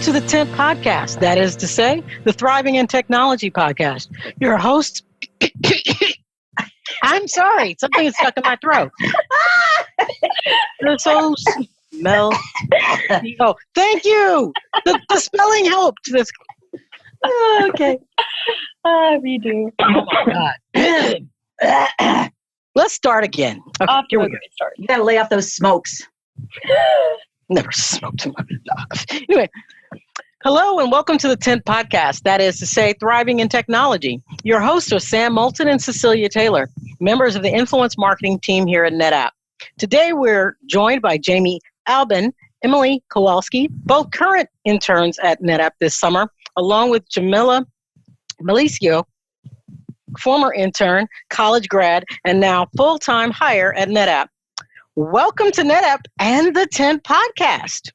to the TENT podcast, that is to say, the Thriving in Technology podcast. Your host, I'm sorry, something is stuck in my throat. This host, Mel. Oh, thank you. The spelling helped. Okay. Me too. Oh my God. Let's start again. Okay, Off to here a we go. great start. You gotta lay off those smokes. Never smoked in my life. Anyway, hello and welcome to the TENT podcast, that is to say, Thriving in Technology. Your hosts are Sam Moulton and Cecilia Taylor, members of the influence marketing team here at NetApp. Today we're joined by Jamie Albin, Emily Kowalski, both current interns at NetApp this summer, along with Jamila Malicio, former intern, college grad, and now full-time hire at NetApp. Welcome to NetApp and the TENT podcast.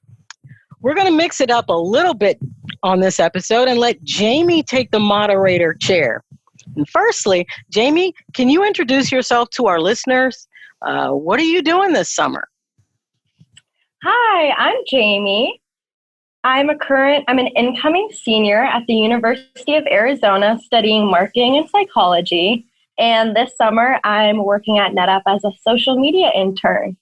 We're going to mix it up a little bit on this episode and let Jamie take the moderator chair. And firstly, Jamie, can you introduce yourself to our listeners? What are you doing this summer? Hi, I'm Jamie. I'm an incoming senior at the University of Arizona studying marketing and psychology. And this summer, I'm working at NetApp as a social media intern.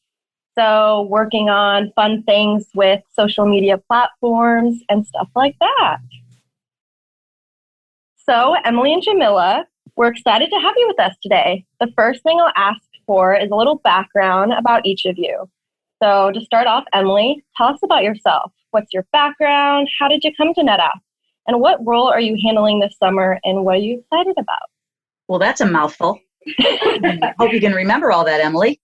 So working on fun things with social media platforms and stuff like that. So Emily and Jamila, we're excited to have you with us today. The first thing I'll ask for is a little background about each of you. So to start off, Emily, tell us about yourself. What's your background? How did you come to NetApp? And what role are you handling this summer? And what are you excited about? Well, that's a mouthful. Hope you can remember all that, Emily.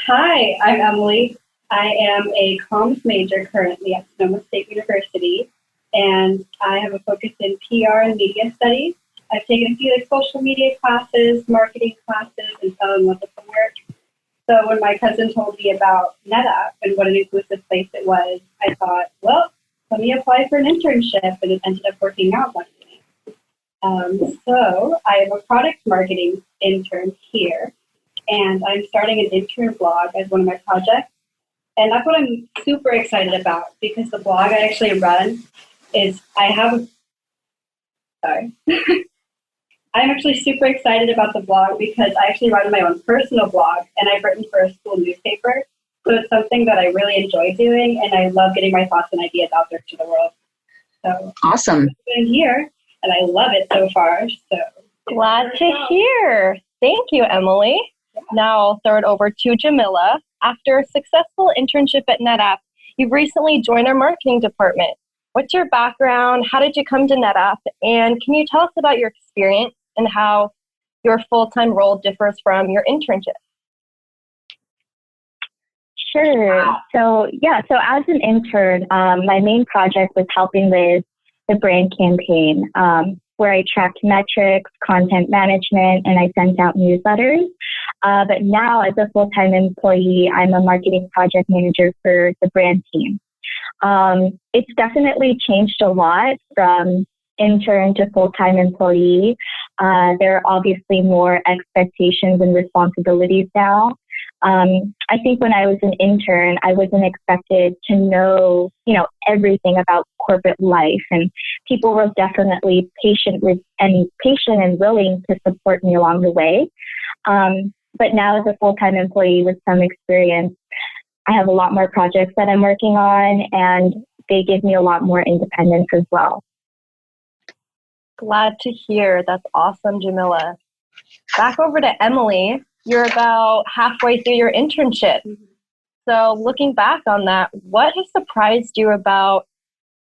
Hi, I'm Emily. I am a comms major currently at Sonoma State University, and I have a focus in PR and media studies. I've taken a few social media classes, marketing classes, and fell in love with the work. So when my cousin told me about NetApp and what an inclusive place it was, I thought, well, let me apply for an internship, and it ended up working out one day. So I am a product marketing intern here, and I'm starting an intern blog as one of my projects. And that's what I'm super excited about, because the blog I actually run is, I'm actually super excited about the blog because I actually run my own personal blog, and I've written for a school newspaper. So it's something that I really enjoy doing, and I love getting my thoughts and ideas out there to the world. So awesome. I'm here, and I love it so far. So Glad to hear. Thank you, Emily. Now I'll throw it over to Jamila. After a successful internship at NetApp, you've recently joined our marketing department. What's your background? How did you come to NetApp? And can you tell us about your experience and how your full-time role differs from your internship? Sure. So as an intern, my main project was helping with the brand campaign, where I tracked metrics, content management, and I sent out newsletters. But now as a full-time employee, I'm a marketing project manager for the brand team. It's definitely changed a lot from intern to full-time employee. There are obviously more expectations and responsibilities now. I think when I was an intern, I wasn't expected to know, everything about corporate life, and people were definitely patient and willing to support me along the way. But now as a full-time employee with some experience, I have a lot more projects that I'm working on, and they give me a lot more independence as well. Glad to hear. That's awesome, Jamila. Back over to Emily. You're about halfway through your internship. So looking back on that, what has surprised you about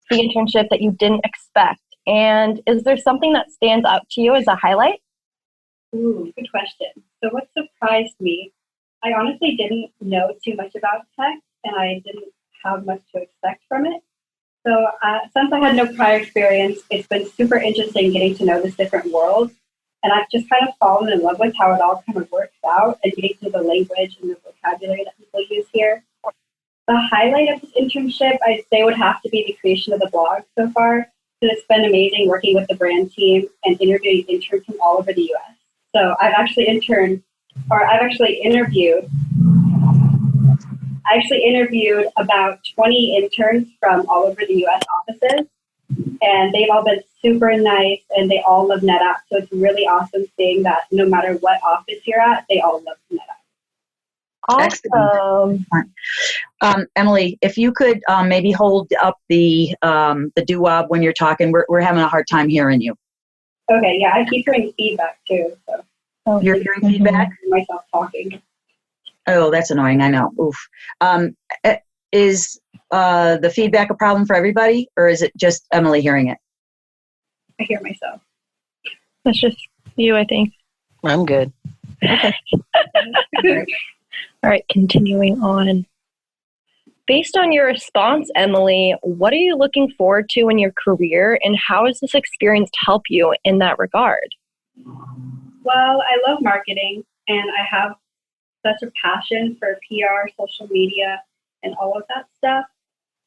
the internship that you didn't expect? And is there something that stands out to you as a highlight? Ooh, good question. So what surprised me, I honestly didn't know too much about tech, and I didn't have much to expect from it. So since I had no prior experience, it's been super interesting getting to know this different world. And I've just kind of fallen in love with how it all kind of works out and getting to the language and the vocabulary that people use here. The highlight of this internship, I'd say, would have to be the creation of the blog so far. So it's been amazing working with the brand team and interviewing interns from all over the U.S. So I've actually interviewed I actually interviewed about 20 interns from all over the U.S. offices, and they've all been super nice, and they all love NetApp. So it's really awesome seeing that no matter what office you're at, they all love NetApp. Excellent. Emily, if you could maybe hold up the doo-wop when you're talking, we're having a hard time hearing you. Okay, yeah, I keep hearing feedback too. So you're hearing feedback? Myself talking. Oh, that's annoying. I know. Oof. Is the feedback a problem for everybody, or is it just Emily hearing it? I hear myself. That's just you, I think. I'm good. Okay. All right, continuing on. Based on your response, Emily, what are you looking forward to in your career, and how has this experience helped you in that regard? Well, I love marketing, and I have such a passion for PR, social media, and all of that stuff.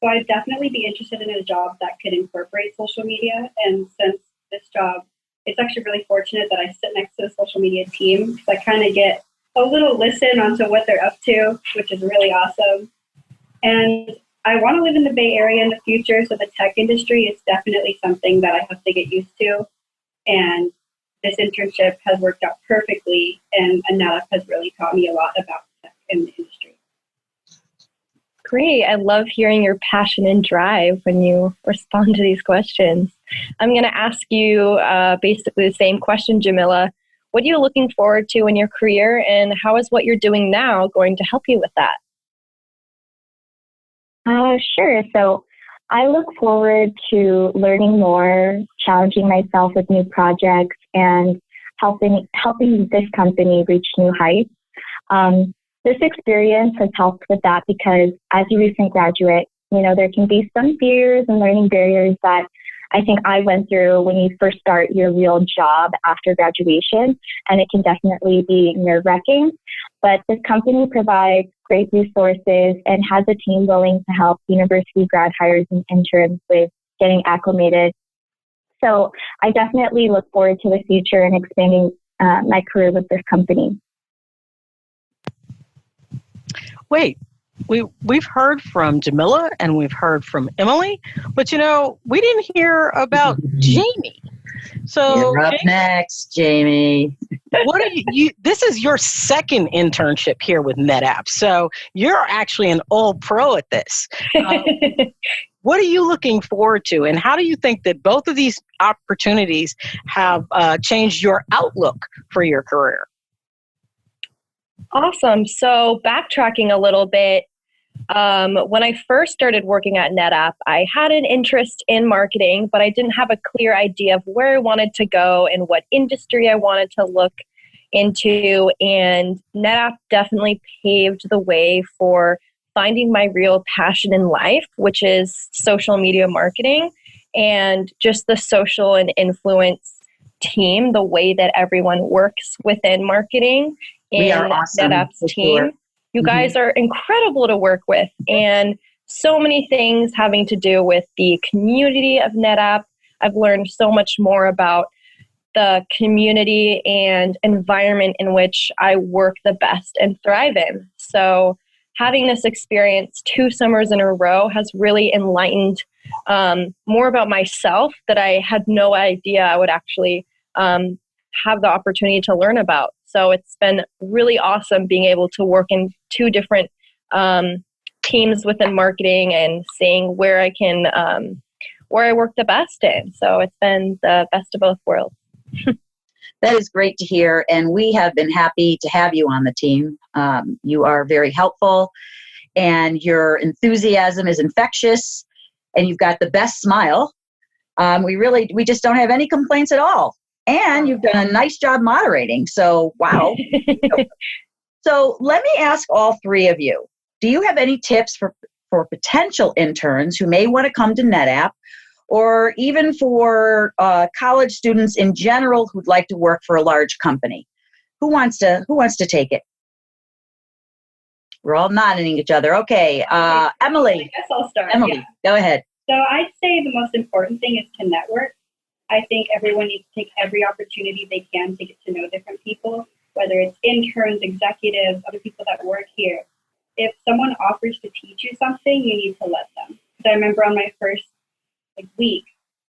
So I'd definitely be interested in a job that could incorporate social media. And since this job, it's actually really fortunate that I sit next to the social media team, because I kind of get a little listen onto what they're up to, which is really awesome. And I want to live in the Bay Area in the future, so the tech industry is definitely something that I have to get used to. And this internship has worked out perfectly, and NetApp has really taught me a lot about tech in the industry. Great. I love hearing your passion and drive when you respond to these questions. I'm going to ask you basically the same question, Jamila. What are you looking forward to in your career, and how is what you're doing now going to help you with that? Sure. So I look forward to learning more, challenging myself with new projects, and helping this company reach new heights. This experience has helped with that because as a recent graduate, there can be some fears and learning barriers that I think I went through when you first start your real job after graduation, and it can definitely be nerve-wracking. But this company provides great resources and has a team willing to help university grad hires and interns with getting acclimated. So I definitely look forward to the future and expanding my career with this company. Wait, we've heard from Jamila and we've heard from Emily, but we didn't hear about Jamie. So you're up next, Jamie. What are you? This is your second internship here with NetApp, so you're actually an old pro at this. What are you looking forward to, and how do you think that both of these opportunities have changed your outlook for your career? Awesome. So backtracking a little bit, when I first started working at NetApp, I had an interest in marketing, but I didn't have a clear idea of where I wanted to go and what industry I wanted to look into. And NetApp definitely paved the way for finding my real passion in life, which is social media marketing and just the social and influence team, the way that everyone works within marketing in awesome, NetApp's team. Sure. You guys are incredible to work with, and so many things having to do with the community of NetApp. I've learned so much more about the community and environment in which I work the best and thrive in. So having this experience 2 summers in a row has really enlightened more about myself that I had no idea I would actually have the opportunity to learn about. So it's been really awesome being able to work in 2 different teams within marketing and seeing where I can, where I work the best in. So it's been the best of both worlds. That is great to hear, and we have been happy to have you on the team. You are very helpful, and your enthusiasm is infectious, and you've got the best smile. We just don't have any complaints at all. And you've done a nice job moderating. So, wow. So let me ask all 3 of you, do you have any tips for potential interns who may want to come to NetApp, or even for college students in general who'd like to work for a large company? Who wants to take it? We're all nodding at each other. Okay, Emily. I guess I'll start. Emily, yeah. Go ahead. So I'd say the most important thing is to network. I think everyone needs to take every opportunity they can to get to know different people, whether it's interns, executives, other people that work here. if someone offers to teach you something, you need to let them. Because I remember on my first week,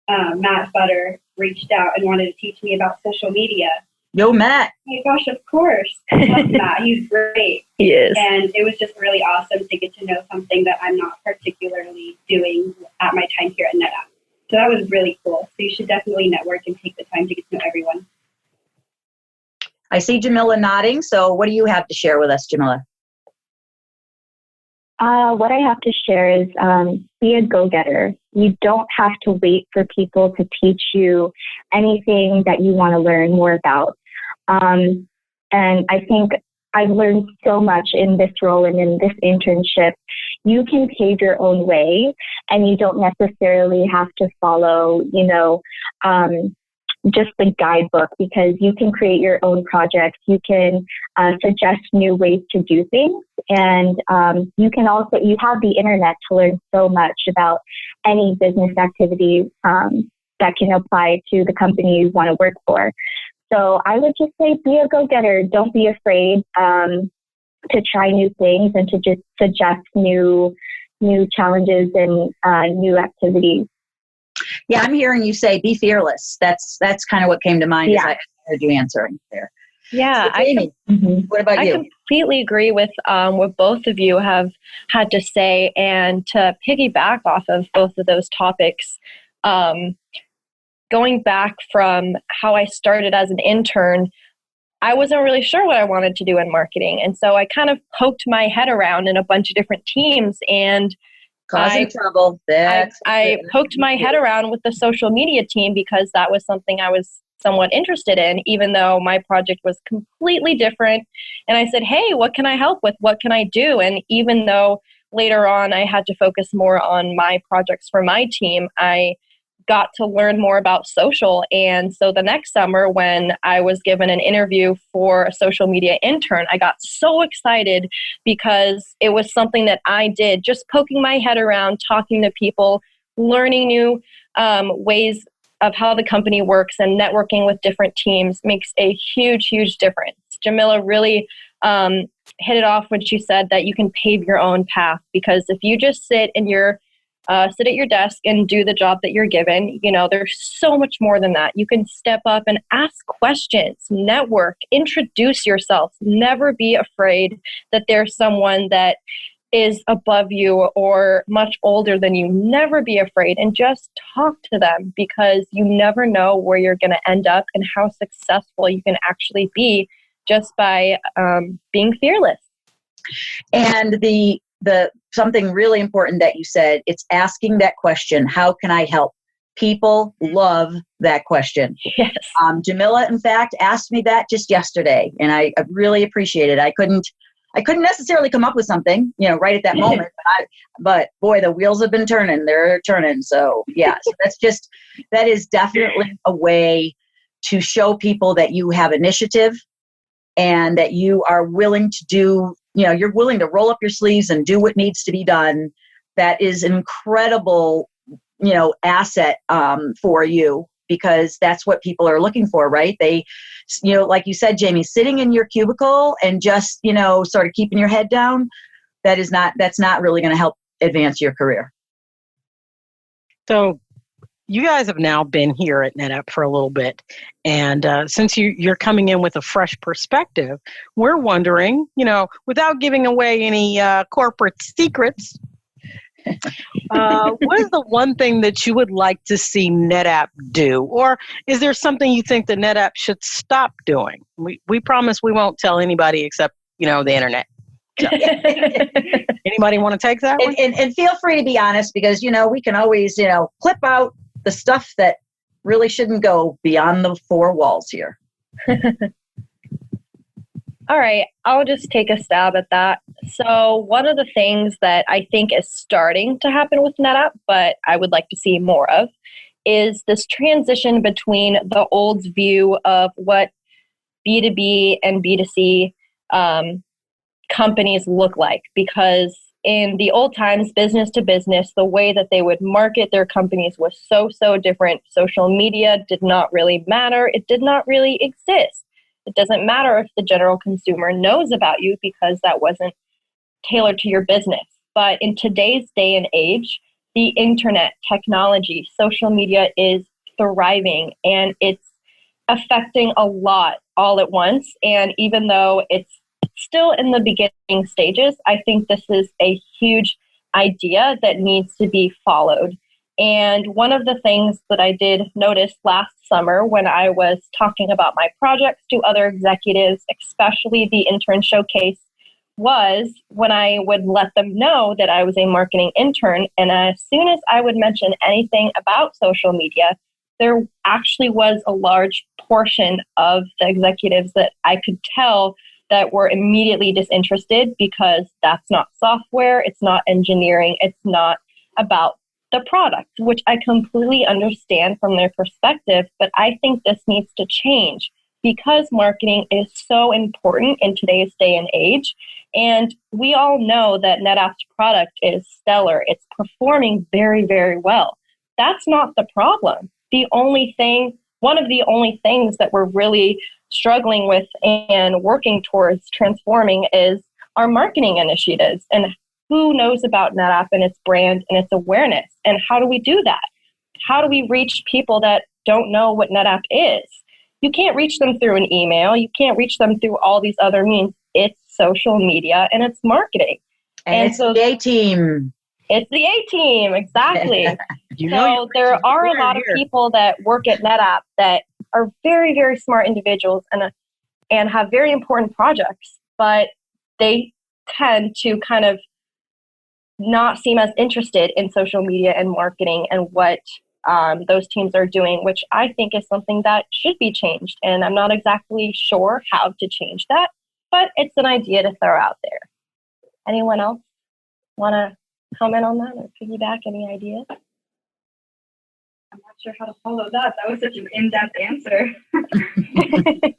Matt Butter reached out and wanted to teach me about social media. Yo, Matt. Oh my gosh, of course. I love Matt. He's great. He is. And it was just really awesome to get to know something that I'm not particularly doing at my time here at NetApp. So that was really cool. So you should definitely network and take the time to get to know everyone. I see Jamila nodding. So what do you have to share with us, Jamila? What I have to share is be a go-getter. You don't have to wait for people to teach you anything that you want to learn more about. And I think I've learned so much in this role and in this internship. You can pave your own way, and you don't necessarily have to follow, just the guidebook, because you can create your own projects. You can suggest new ways to do things. And you have the internet to learn so much about any business activity that can apply to the company you want to work for. So I would just say be a go-getter. Don't be afraid to try new things and to just suggest new challenges and new activities. Yeah, I'm hearing you say be fearless. That's kind of what came to mind as I heard you answering there. Yeah, so, Jamie, what about you? I completely agree with what both of you have had to say, and to piggyback off of both of those topics, going back from how I started as an intern, I wasn't really sure what I wanted to do in marketing. And so I kind of poked my head around in a bunch of different teams, and causing trouble. I poked my head around with the social media team because that was something I was somewhat interested in, even though my project was completely different. And I said, hey, what can I help with? What can I do? And even though later on I had to focus more on my projects for my team, I got to learn more about social. And so the next summer, when I was given an interview for a social media intern, I got so excited because it was something that I did, just poking my head around, talking to people, learning new ways of how the company works, and networking with different teams makes a huge, huge difference. Jamila really hit it off when she said that you can pave your own path, because if you just sit at your desk and do the job that you're given, there's so much more than that. You can step up and ask questions, network, introduce yourself. Never be afraid that there's someone that is above you or much older than you. Never be afraid, and just talk to them, because you never know where you're going to end up and how successful you can actually be just by being fearless. And the something really important that you said, it's asking that question, how can I help? People love that question. Yes. Jamila, in fact, asked me that just yesterday, and I really appreciate it. I couldn't necessarily come up with something, right at that moment, but boy, the wheels have been turning. They're turning. So yeah, so that is definitely a way to show people that you have initiative and that you are willing to do, you're willing to roll up your sleeves and do what needs to be done. That is an incredible, asset for you, because that's what people are looking for, right? They, like you said, Jamie, sitting in your cubicle and just, sort of keeping your head down, that's not really going to help advance your career. So you guys have now been here at NetApp for a little bit. And since you're coming in with a fresh perspective, we're wondering, without giving away any corporate secrets, what is the one thing that you would like to see NetApp do? Or is there something you think that NetApp should stop doing? We promise we won't tell anybody except, the internet. So. Anybody want to take that one? And feel free to be honest, because, we can always, clip out the stuff that really shouldn't go beyond the four walls here. All right, I'll just take a stab at that. So one of the things that I think is starting to happen with NetApp, but I would like to see more of, is this transition between the old view of what B2B and B2C companies look like. Because in the old times, business to business, the way that they would market their companies was so different. Social media did not really matter. It did not really exist. It doesn't matter if the general consumer knows about you, because that wasn't tailored to your business. But in today's day and age, the internet, technology, social media is thriving, and it's affecting a lot all at once. And even though it's still in the beginning stages, I think this is a huge idea that needs to be followed. And one of the things that I did notice last summer when I was talking about my projects to other executives, especially the Intern Showcase, was when I would let them know that I was a marketing intern. And as soon as I would mention anything about social media, there actually was a large portion of the executives that I could tell that were immediately disinterested, because that's not software, it's not engineering, it's not about the product, which I completely understand from their perspective. But I think this needs to change, because marketing is so important in today's day and age. And we all know that NetApp's product is stellar. It's performing very, very well. That's not the problem. One of the only things that we're really struggling with and working towards transforming is our marketing initiatives, and who knows about NetApp and its brand and its awareness. And how do we do that? How do we reach people that don't know what NetApp is? You can't reach them through an email. You can't reach them through all these other means. It's social media and it's marketing. And it's so, the A-team. It's the A-team, exactly. So there are a lot of people that work at NetApp that are very, very smart individuals and have very important projects, but they tend to kind of not seem as interested in social media and marketing and what those teams are doing, which I think is something that should be changed. And I'm not exactly sure how to change that, but it's an idea to throw out there. Anyone else want to comment on that or piggyback any ideas? I'm not sure how to follow that. That was such an in-depth answer.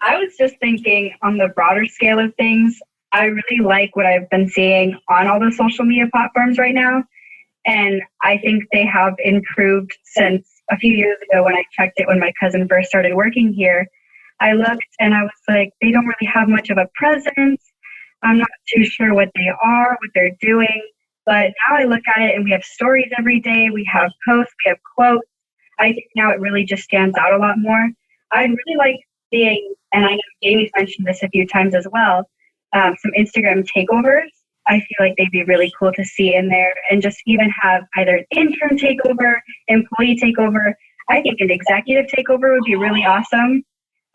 I was just thinking on the broader scale of things, I really like what I've been seeing on all the social media platforms right now. And I think they have improved since a few years ago when I checked it when my cousin first started working here. I looked and I was like, they don't really have much of a presence. I'm not too sure what they are, what they're doing. But now I look at it and we have stories every day. We have posts, we have quotes. I think now it really just stands out a lot more. I'd really like seeing, and I know Jamie's mentioned this a few times as well, some Instagram takeovers. I feel like they'd be really cool to see in there, and just even have either an intern takeover, employee takeover. I think an executive takeover would be really awesome.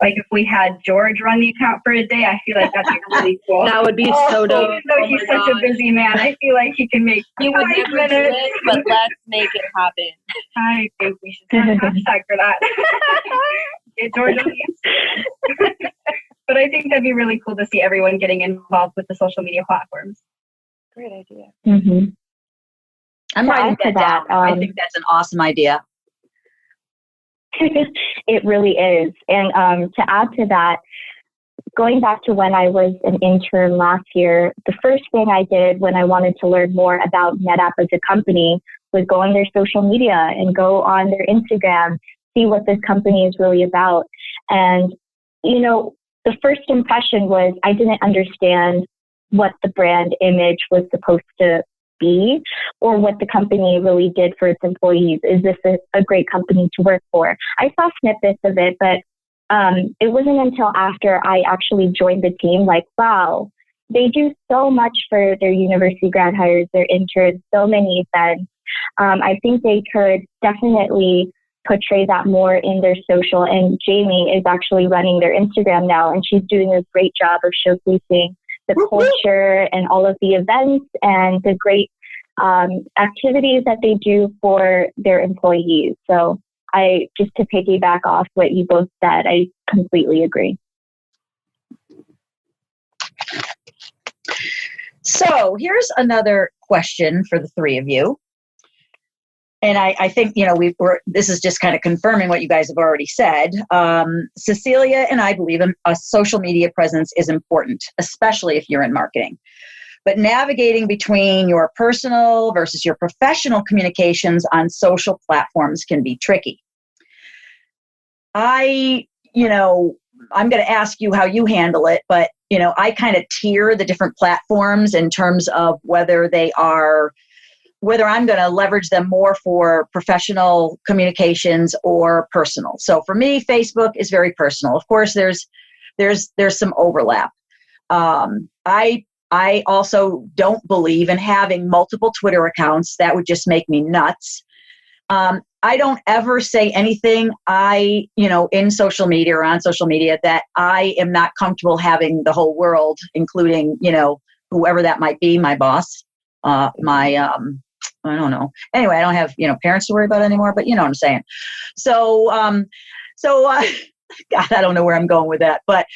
Like if we had George run the account for a day, I feel like that'd be really cool. That would be so dope. Even though he's such a busy man, I feel like he can make You would never do it, but let's make it happen. I think we should have a hashtag for that. Get George on the But I think that'd be really cool to see everyone getting involved with the social media platforms. Great idea. Mm-hmm. I'm writing that down. I think that's an awesome idea. It really is. And to add to that, going back to when I was an intern last year, the first thing I did when I wanted to learn more about NetApp as a company was go on their social media and go on their Instagram, see what this company is really about. And, you know, the first impression was I didn't understand what the brand image was supposed to be or what the company really did for its employees. Is this a great company to work for? I saw snippets of it, but it wasn't until after I actually joined the team, like, wow, they do so much for their university grad hires, their interns, so many events. I think they could definitely portray that more in their social. And Jamie is actually running their Instagram now, and she's doing a great job of showcasing the culture and all of the events and the great activities that they do for their employees. So just to piggyback off what you both said, I completely agree. So here's another question for the three of you. And I think, you know, this is just kind of confirming what you guys have already said. Cecilia and I believe a social media presence is important, especially if you're in marketing. But navigating between your personal versus your professional communications on social platforms can be tricky. I'm going to ask you how you handle it, but I kind of tier the different platforms in terms of whether I'm going to leverage them more for professional communications or personal. So for me, Facebook is very personal. Of course, there's some overlap. I also don't believe in having multiple Twitter accounts. That would just make me nuts. I don't ever say anything in social media or on social media that I am not comfortable having the whole world, including, whoever that might be, my boss, I don't know. Anyway, I don't have, parents to worry about anymore, but you know what I'm saying. So, God, I don't know where I'm going with that, but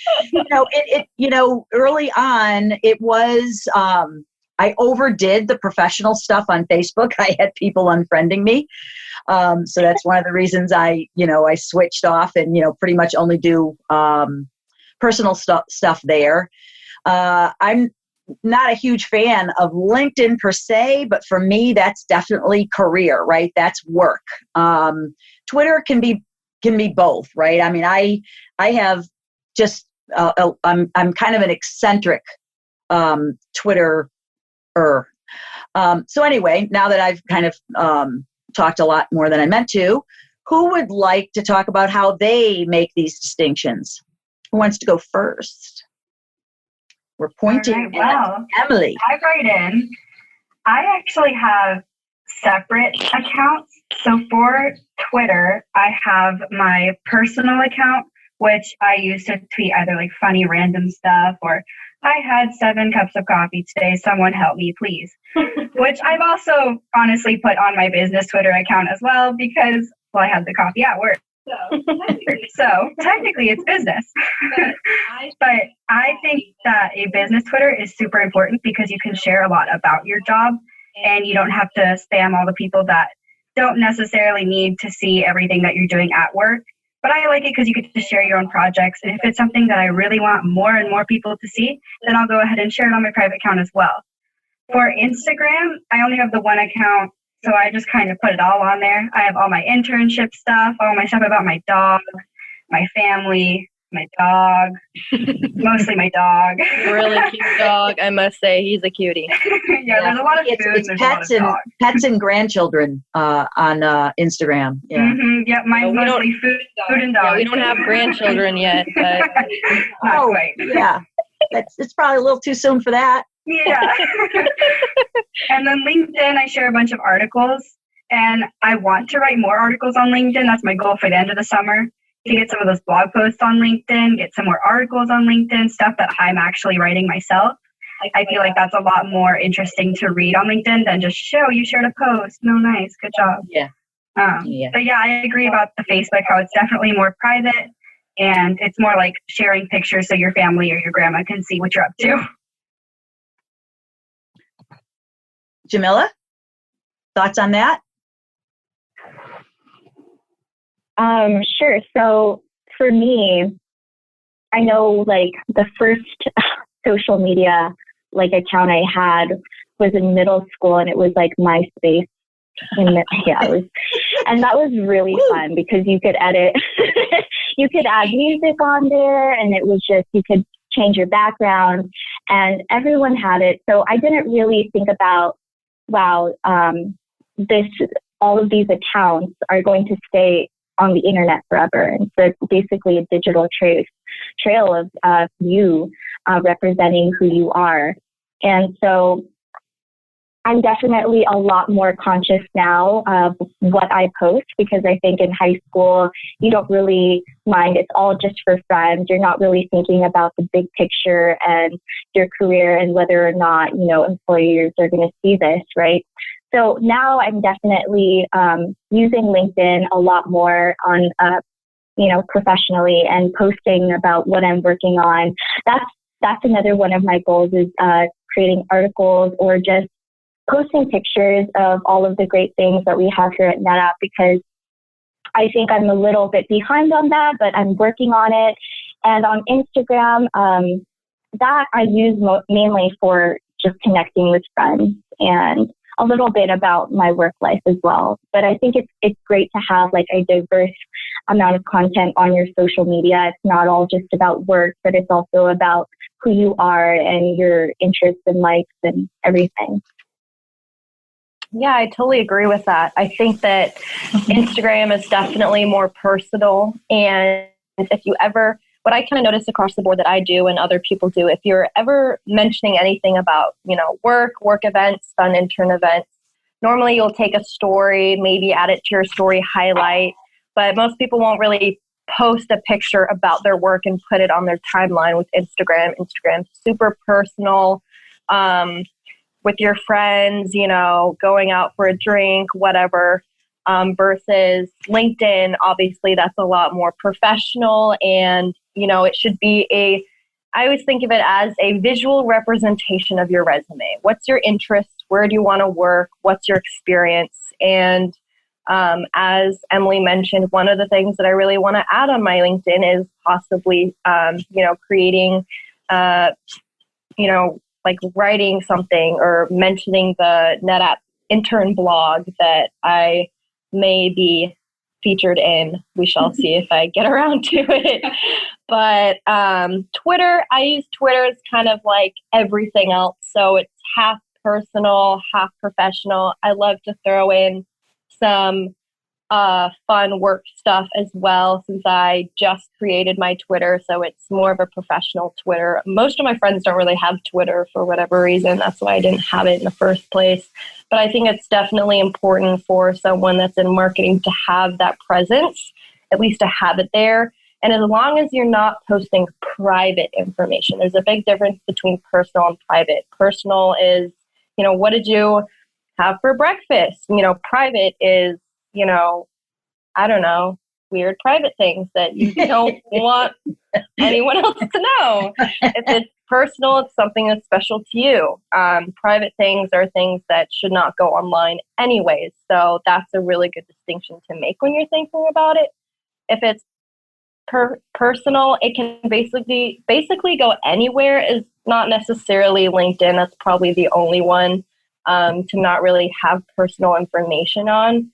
early on it was, I overdid the professional stuff on Facebook. I had people unfriending me. So that's one of the reasons I switched off and, pretty much only do, personal stuff there. I'm not a huge fan of LinkedIn per se, but for me, that's definitely career, right? That's work. Twitter can be both, right? I mean, I have just, I'm kind of an eccentric, Twitter. So anyway, now that I've kind of, talked a lot more than I meant to, who would like to talk about how they make these distinctions? Who wants to go first? We're pointing at Emily. Dive right in. I actually have separate accounts. So for Twitter, I have my personal account, which I use to tweet either like funny random stuff or I had 7 cups of coffee today. Someone help me, please. Which I've also honestly put on my business Twitter account as well because, I had the coffee at work. So technically it's business. But I think that a business Twitter is super important because you can share a lot about your job and you don't have to spam all the people that don't necessarily need to see everything that you're doing at work. But I like it because you get to share your own projects. And if it's something that I really want more and more people to see, then I'll go ahead and share it on my private account as well. For Instagram, I only have the one account, so I just kind of put it all on there. I have all my internship stuff, all my stuff about my dog, my family, my dog, mostly my dog. Really cute dog, I must say. He's a cutie. There's a lot of food. It's pets and grandchildren on Instagram. Yeah, mm-hmm. Mine's mostly food and dogs. Yeah, we don't have grandchildren yet, but not quite. Yeah, it's probably a little too soon for that. Yeah. And then LinkedIn, I share a bunch of articles, and I want to write more articles on LinkedIn. That's my goal for the end of the summer. To get some of those blog posts on LinkedIn, get some more articles on LinkedIn, stuff that I'm actually writing myself. I feel like that's a lot more interesting to read on LinkedIn than just show you shared a post. No, nice. Good job. Yeah. But yeah, I agree about the Facebook, how it's definitely more private and it's more like sharing pictures so your family or your grandma can see what you're up to. Jamila, thoughts on that? Sure. So for me, I know like the first social media account I had was in middle school, and it was like MySpace. And that was really fun because you could edit, you could add music on there, and it was just, you could change your background, and everyone had it. So I didn't really think about, all of these accounts are going to stay on the internet forever. And so it's basically a digital trail of you representing who you are. And so I'm definitely a lot more conscious now of what I post, because I think in high school, you don't really mind. It's all just for friends. You're not really thinking about the big picture and your career and whether or not, employers are going to see this, right? So now I'm definitely using LinkedIn a lot more on, professionally, and posting about what I'm working on. That's another one of my goals, is creating articles or just posting pictures of all of the great things that we have here at NetApp, because I think I'm a little bit behind on that, but I'm working on it. And on Instagram, that I use mainly for just connecting with friends and a little bit about my work life as well. But I think it's great to have a diverse amount of content on your social media. It's not all just about work, but it's also about who you are and your interests and likes and everything. Yeah, I totally agree with that. I think that Instagram is definitely more personal. And if you ever, what I kind of notice across the board that I do and other people do, if you're ever mentioning anything about, work events, fun intern events, normally you'll take a story, maybe add it to your story highlight, but most people won't really post a picture about their work and put it on their timeline with Instagram. Instagram's super personal. With your friends, going out for a drink, whatever, versus LinkedIn, obviously that's a lot more professional and, it should be I always think of it as a visual representation of your resume. What's your interest? Where do you want to work? What's your experience? And as Emily mentioned, one of the things that I really want to add on my LinkedIn is possibly, creating, like writing something or mentioning the NetApp Intern blog that I may be featured in. We shall see if I get around to it. But Twitter, I use Twitter as kind of like everything else. So it's half personal, half professional. I love to throw in some fun work stuff as well, since I just created my Twitter. So it's more of a professional Twitter. Most of my friends don't really have Twitter for whatever reason. That's why I didn't have it in the first place. But I think it's definitely important for someone that's in marketing to have that presence, at least to have it there. And as long as you're not posting private information, there's a big difference between personal and private. Personal is, what did you have for breakfast? Private is, I don't know, weird private things that you don't want anyone else to know. If it's personal, it's something that's special to you. Private things are things that should not go online anyways. So that's a really good distinction to make when you're thinking about it. If it's personal, it can basically go anywhere. Is not necessarily LinkedIn. That's probably the only one to not really have personal information on.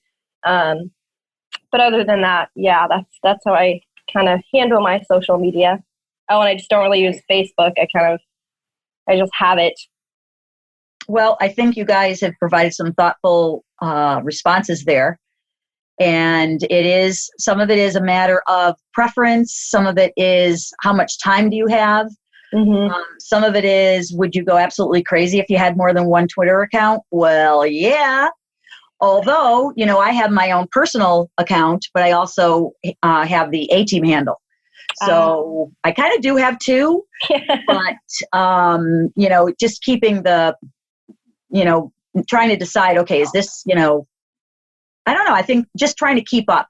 But other than that, yeah, that's how I kind of handle my social media. Oh, and I just don't really use Facebook. I just have it. Well, I think you guys have provided some thoughtful responses there. And some of it is a matter of preference. Some of it is how much time do you have? Mm-hmm. Some of it is, would you go absolutely crazy if you had more than one Twitter account? Well, yeah. Although, I have my own personal account, but I also have the A-Team handle. So I kind of do have two, but, just keeping trying to decide, okay, is this, I don't know. I think just trying to keep up,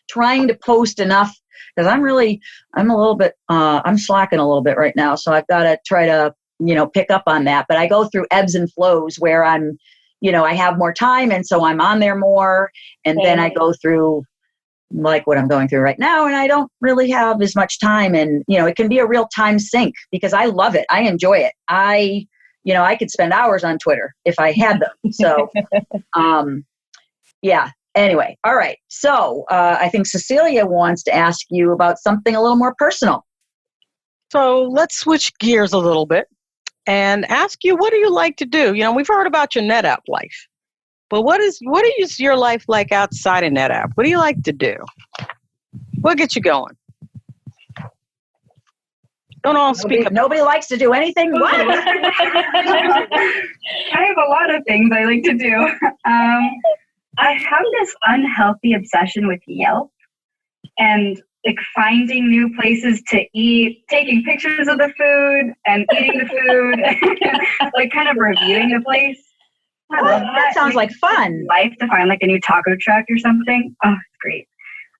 trying to post enough, because I'm a little bit, I'm slacking a little bit right now. So I've got to try to, pick up on that. But I go through ebbs and flows where I'm, I have more time, and so I'm on there more. And then I go through like what I'm going through right now, and I don't really have as much time. And, it can be a real time sink because I love it. I enjoy it. I could spend hours on Twitter if I had them. So, yeah. Anyway. All right. So I think Cecilia wants to ask you about something a little more personal. So let's switch gears a little bit and ask you, what do you like to do? We've heard about your NetApp life, but what is your life like outside of NetApp? What do you like to do? What gets you going? Don't all speak up. Nobody likes to do anything. What? I have a lot of things I like to do. I have this unhealthy obsession with Yelp and like finding new places to eat, taking pictures of the food and eating the food, like kind of reviewing the place. I love that sounds like fun. Life to find like a new taco truck or something. Oh, it's great.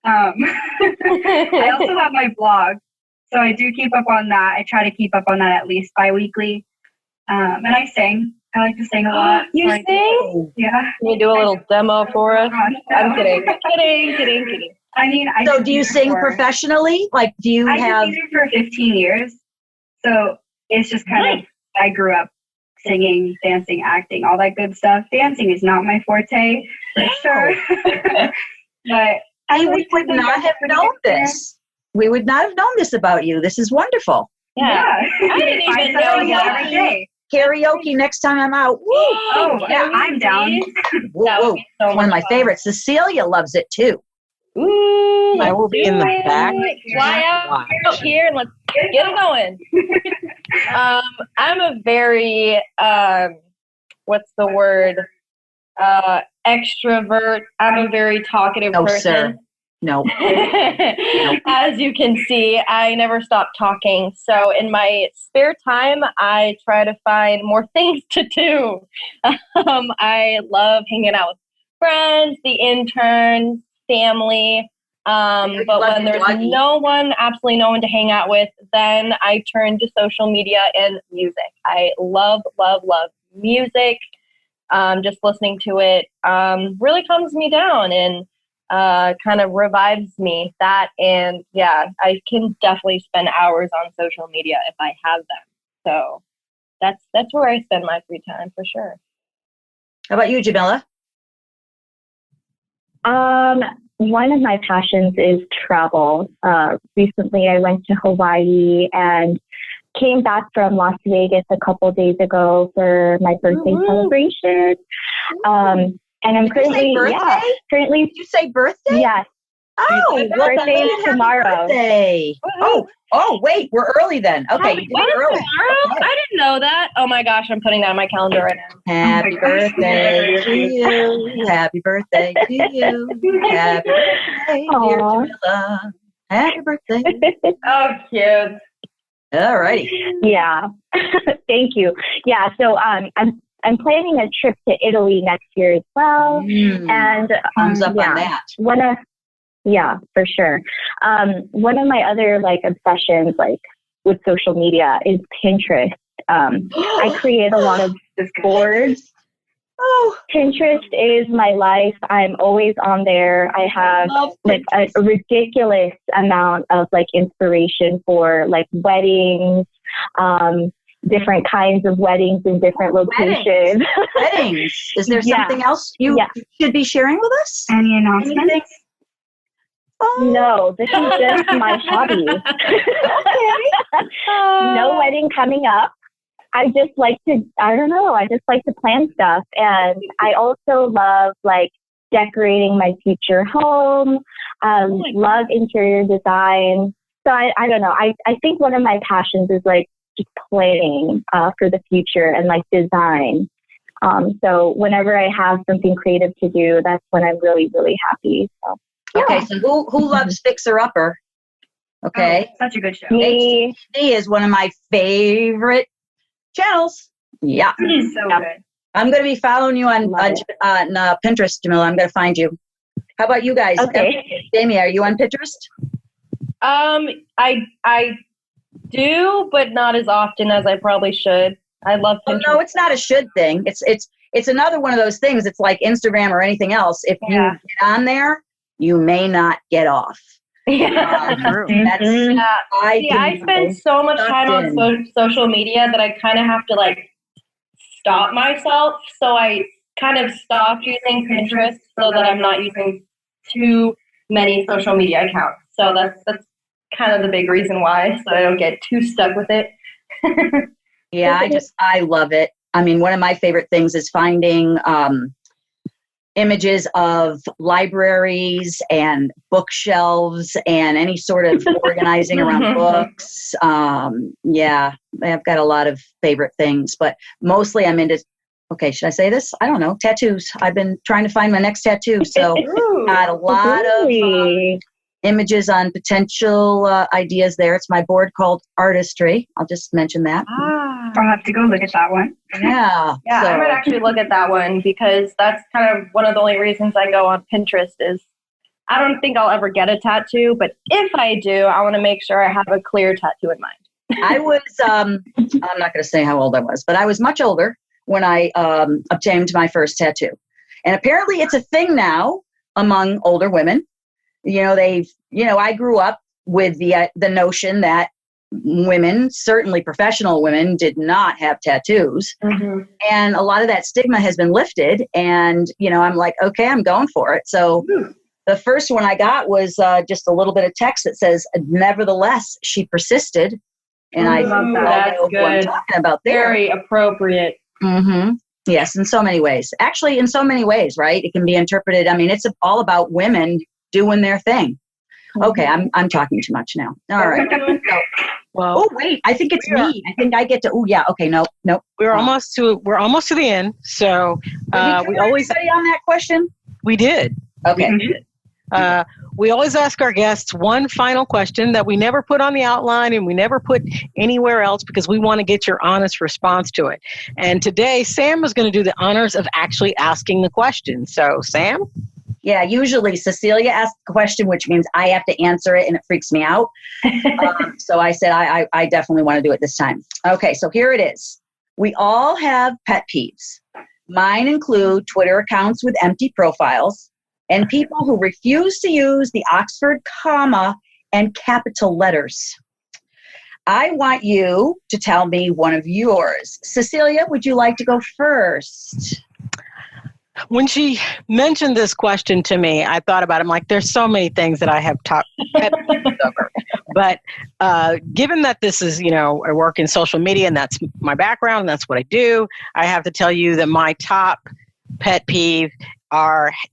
I also have my blog, so I do keep up on that. I try to keep up on that at least bi-weekly. And I sing. I like to sing a lot. You sing? Yeah. Can you do a little demo for us? I'm kidding. Kidding. I mean, so do you sing professionally? Like, do you have? I've been singing for 15 years. So it's just kind of, I grew up singing, dancing, acting, all that good stuff. Dancing is not my forte, for sure. But we would not have known this. We would not have known this about you. This is wonderful. Yeah. I didn't even know that. Every day. Karaoke next time I'm out. Woo! Oh, yeah, I'm down. Woo, That would woo. be so One of my much fun. favorites. Cecilia loves it too. Ooh, I will be in the back. Fly out here and let's get it going. I'm a very what's the word? Extrovert. I'm a very talkative No, person. sir. No. As you can see, I never stop talking. So in my spare time, I try to find more things to do. I love hanging out with friends, the interns, family. But when there's absolutely no one to hang out with, then I turn to social media and music. I love, love, love music. Just listening to it really calms me down and kind of revives me. That, and yeah, I can definitely spend hours on social media if I have them. So that's where I spend my free time for sure. How about you, Jamila? One of my passions is travel. Recently, I went to Hawaii and came back from Las Vegas a couple days ago for my birthday celebration. And I'm currently, Did you say birthday? Yes. Oh, birthday is tomorrow. Birthday. Oh, wait, we're early then. Okay, you did it early. Tomorrow? Okay. I didn't know that. Oh my gosh, I'm putting that on my calendar right now. Happy birthday to you. Happy birthday to you. Happy birthday, dear Jamila. Happy birthday. Oh, cute. All righty. Yeah. Thank you. Yeah. So I'm planning a trip to Italy next year as well. And thumbs up on that. Yeah, for sure. One of my other obsessions with social media is Pinterest. I create a lot of boards. Oh, Pinterest is my life. I'm always on there. I have a ridiculous amount of inspiration for weddings, different kinds of weddings in different locations. Weddings. Is there something else you should be sharing with us? Any announcements? No, this is just my hobby. No wedding coming up. I just like to plan stuff. And I also love decorating my future home, love interior design. So I don't know. I think one of my passions is just planning for the future and design. So whenever I have something creative to do, that's when I'm really, really happy. So. Yeah. Okay, so who loves Fixer Upper? Okay. Such a good show. Me. HTV is one of my favorite channels. Yeah. It is so good. I'm going to be following you on Pinterest, Jamila. I'm going to find you. How about you guys? Okay. Jamie, are you on Pinterest? I do, but not as often as I probably should. I love Pinterest. Oh, no, it's not a should thing. It's another one of those things. It's like Instagram or anything else. If you get on there, you may not get off. Yeah. I spend so much time on social media that I kind of have to stop myself. So I kind of stopped using Pinterest so that I'm not using too many social media accounts. So that's kind of the big reason why, so I don't get too stuck with it. Yeah, I love it. I mean, one of my favorite things is finding images of libraries and bookshelves and any sort of organizing around books. Yeah, I've got a lot of favorite things, but mostly I'm into, should I say this? I don't know, tattoos. I've been trying to find my next tattoo. So got a lot of images on potential ideas there. It's my board called Artistry. I'll just mention that. I'll have to go look at that one. Yeah. Yeah, I might actually look at that one because that's kind of one of the only reasons I go on Pinterest is I don't think I'll ever get a tattoo, but if I do, I want to make sure I have a clear tattoo in mind. I was, I'm not going to say how old I was, but I was much older when I obtained my first tattoo. And apparently it's a thing now among older women. I grew up with the notion that women, certainly professional women, did not have tattoos. Mm-hmm. And a lot of that stigma has been lifted. And, I'm like, okay, I'm going for it. So the first one I got was just a little bit of text that says, nevertheless, she persisted. And I love that. That's what I'm good. talking about there. Very appropriate. Mm-hmm. Yes, in so many ways. Actually, in so many ways, right? It can be interpreted. I mean, it's all about women doing their thing. Okay, I'm talking too much now. All right. So, Well, oh wait, I think it's me. I think I get to. Oh yeah. Okay. No. we're almost to the end. So we always anybody on that question. we did. Okay. We did. We always ask our guests one final question that we never put on the outline and we never put anywhere else because we want to get your honest response to it. And today, Sam is going to do the honors of actually asking the question. So, Sam? Yeah, usually Cecilia asks the question, which means I have to answer it, and it freaks me out. So I said I definitely want to do it this time. Okay, so here it is. We all have pet peeves. Mine include Twitter accounts with empty profiles and people who refuse to use the Oxford comma and capital letters. I want you to tell me one of yours. Cecilia, would you like to go first? When she mentioned this question to me, I thought about it. I'm like, there's so many things that I have talked over. But given that this is, I work in social media and that's my background and that's what I do, I have to tell you that my top pet peeve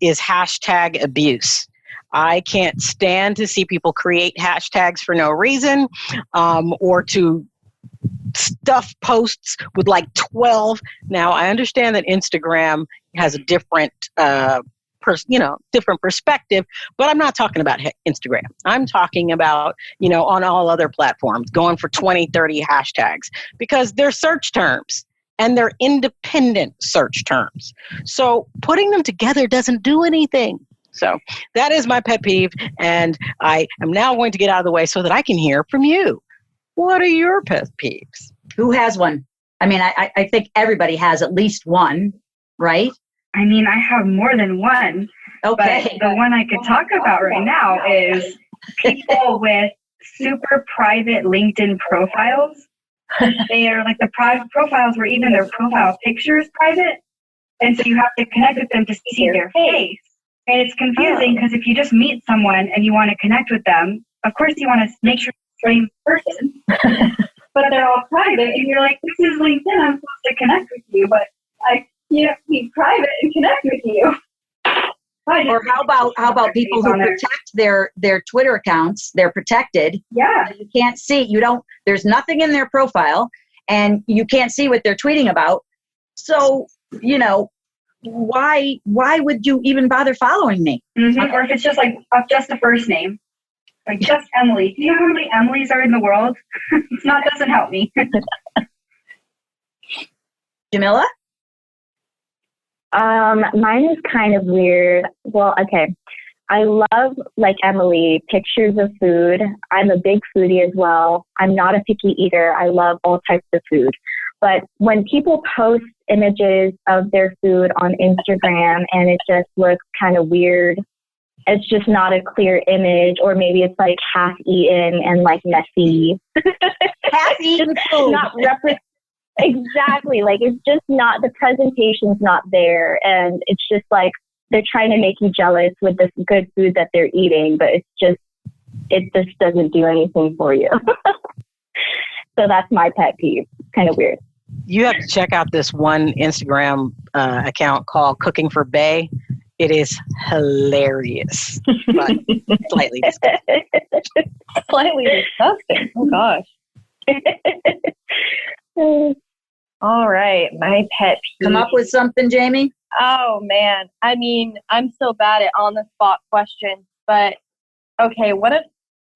is hashtag abuse. I can't stand to see people create hashtags for no reason or to stuff posts with like 12. Now, I understand that Instagram has a different different perspective, but I'm not talking about Instagram. I'm talking about, on all other platforms, going for 20, 30 hashtags because they're search terms and they're independent search terms. So putting them together doesn't do anything. So that is my pet peeve, and I am now going to get out of the way so that I can hear from you. What are your pet peeves? Who has one? I mean, I think everybody has at least one, right? I mean, I have more than one. Okay. But the one I could talk about right now is people with super private LinkedIn profiles. They are like the private profiles where even their profile picture is private. And so you have to connect with them to see their face. And it's confusing because if you just meet someone and you want to connect with them, of course you want to make sure it's the same person. But they're all private, and you're like, this is LinkedIn, I'm supposed to connect with you, but I can't be private and connect with you. Or how about people who protect their Twitter accounts? They're protected. Yeah. You can't see, there's nothing in their profile, and you can't see what they're tweeting about. So, why would you even bother following me? Mm-hmm. Or if it's just like just the first name. Like just Emily. Do you know how many Emilys are in the world? Doesn't help me. Jamila? Mine is kind of weird. Well, okay. I love, like Emily, pictures of food. I'm a big foodie as well. I'm not a picky eater. I love all types of food. But when people post images of their food on Instagram and it just looks kind of weird, it's just not a clear image, or maybe it's like half eaten and like messy. Half eaten food. Exactly. Like it's just not, the presentation's not there. And it's just like they're trying to make you jealous with this good food that they're eating, but it just doesn't do anything for you. So that's my pet peeve. Kind of weird. You have to check out this one Instagram account called Cooking for Bae. It is hilarious, but slightly disgusting. Slightly disgusting. Oh, gosh. All right. My pet peeve. Come up with something, Jamie? Oh, man. I mean, I'm so bad at on-the-spot questions, but okay, one of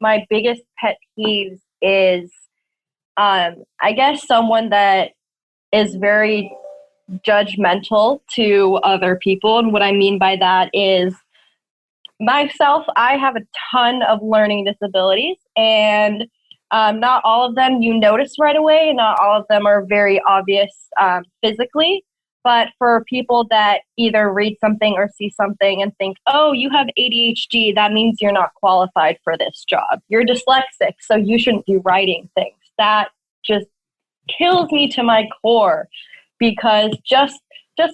my biggest pet peeves is, I guess, someone that is very judgmental to other people. And what I mean by that is myself, I have a ton of learning disabilities, and not all of them you notice right away. Not all of them are very obvious physically. But for people that either read something or see something and think, oh, you have ADHD, that means you're not qualified for this job. You're dyslexic, so you shouldn't be writing things. That just kills me to my core. Because just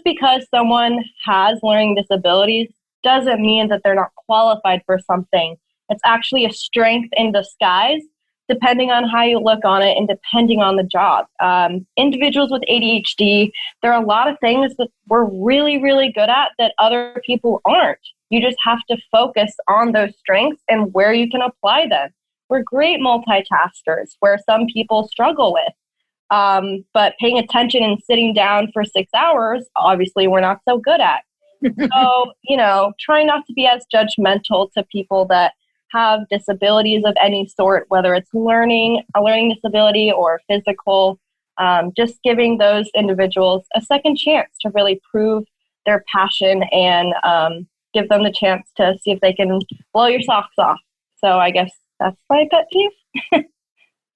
because someone has learning disabilities doesn't mean that they're not qualified for something. It's actually a strength in disguise depending on how you look on it and depending on the job. Individuals with ADHD, there are a lot of things that we're really, really good at that other people aren't. You just have to focus on those strengths and where you can apply them. We're great multitaskers, where some people struggle with. But paying attention and sitting down for 6 hours, obviously we're not so good at. So, try not to be as judgmental to people that have disabilities of any sort, whether it's a learning disability or physical, just giving those individuals a second chance to really prove their passion and give them the chance to see if they can blow your socks off. So I guess that's my pet peeve.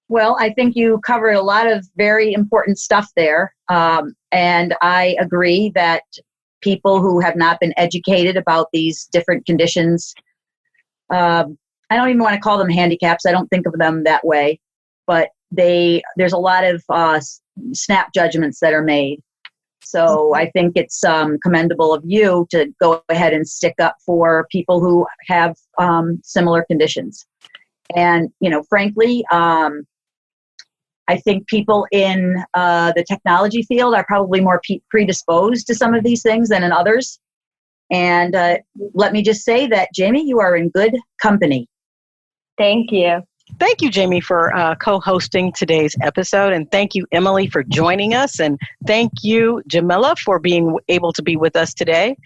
Well, I think you covered a lot of very important stuff there. And I agree that people who have not been educated about these different conditions, I don't even want to call them handicaps. I don't think of them that way. But there's a lot of snap judgments that are made. So I think it's commendable of you to go ahead and stick up for people who have similar conditions. And, frankly, I think people in the technology field are probably more predisposed to some of these things than in others. And let me just say that, Jamie, you are in good company. Thank you. Thank you, Jamie, for co-hosting today's episode. And thank you, Emily, for joining us. And thank you, Jamila, for being able to be with us today.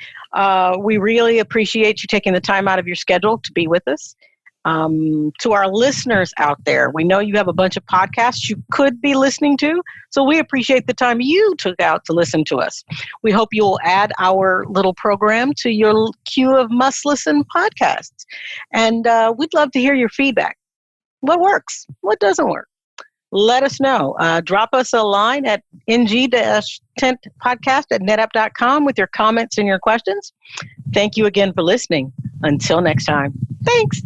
We really appreciate you taking the time out of your schedule to be with us. To our listeners out there, we know you have a bunch of podcasts you could be listening to, so we appreciate the time you took out to listen to us. We hope you'll add our little program to your queue of must-listen podcasts. And we'd love to hear your feedback. What works? What doesn't work? Let us know. Drop us a line at ng-tentpodcast@netapp.com with your comments and your questions. Thank you again for listening. Until next time. Thanks.